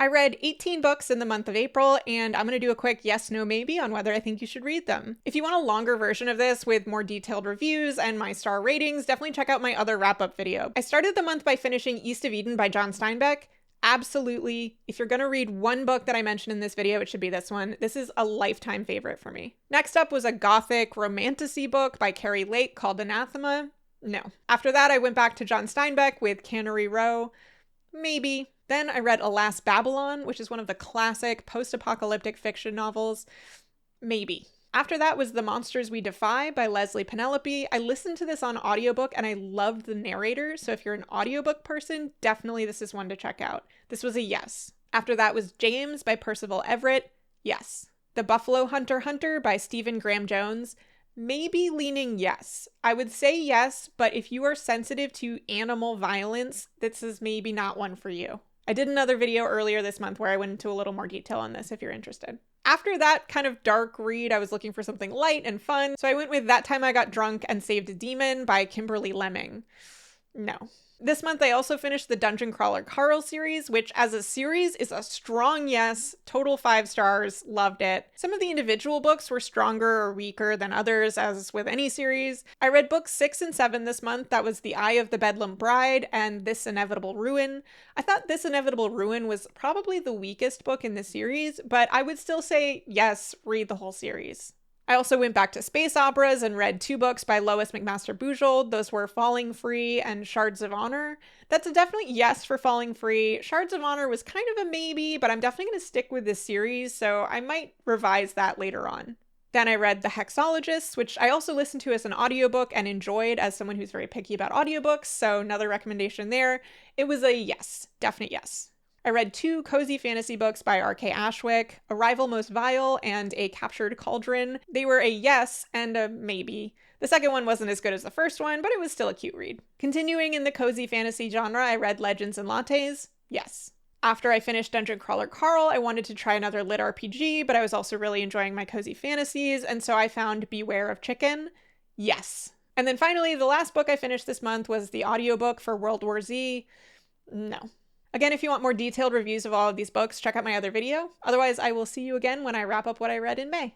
I read 18 books in the month of April, and I'm going to do a quick yes, no, maybe on whether I think you should read them. If you want a longer version of this with more detailed reviews and my star ratings, definitely check out my other wrap-up video. I started the month by finishing East of Eden by John Steinbeck. Absolutely. If you're going to read one book that I mentioned in this video, it should be this one. This is a lifetime favorite for me. Next up was a gothic romantasy book by Keri called Anathema. No. After that, I went back to John Steinbeck with Cannery Row. Maybe. Then I read Alas Babylon, which is one of the classic post-apocalyptic fiction novels. Maybe. After that was The Monsters We Defy by Leslye Penelope. I listened to this on audiobook and I loved the narrator, so if you're an audiobook person, definitely this is one to check out. This was a yes. After that was James by Percival Everett. Yes. The Buffalo Hunter by Stephen Graham Jones. Maybe leaning yes. I would say yes, but if you are sensitive to animal violence, this is maybe not one for you. I did another video earlier this month where I went into a little more detail on this if you're interested. After that kind of dark read, I was looking for something light and fun, so I went with That Time I Got Drunk and Saved a Demon by Kimberly Lemming. No. This month I also finished the Dungeon Crawler Carl series, which as a series is a strong yes, total 5 stars, loved it. Some of the individual books were stronger or weaker than others, as with any series. I read books 6 and 7 this month. That was The Eye of the Bedlam Bride and This Inevitable Ruin. I thought This Inevitable Ruin was probably the weakest book in the series, but I would still say yes, read the whole series. I also went back to space operas and read 2 books by Lois McMaster Bujold. Those were Falling Free and Shards of Honor. That's a definite yes for Falling Free. Shards of Honor was kind of a maybe, but I'm definitely going to stick with this series, so I might revise that later on. Then I read The Hexologists, which I also listened to as an audiobook and enjoyed as someone who's very picky about audiobooks, so another recommendation there. It was a yes, definite yes. I read 2 cozy fantasy books by R.K. Ashwick, A Rival Most Vile and A Captured Cauldron. They were a yes and a maybe. The second one wasn't as good as the first one, but it was still a cute read. Continuing in the cozy fantasy genre, I read Legends and Lattes. Yes. After I finished Dungeon Crawler Carl, I wanted to try another lit RPG, but I was also really enjoying my cozy fantasies, and so I found Beware of Chicken. Yes. And then finally, the last book I finished this month was the audiobook for World War Z. No. Again, if you want more detailed reviews of all of these books, check out my other video. Otherwise, I will see you again when I wrap up what I read in May.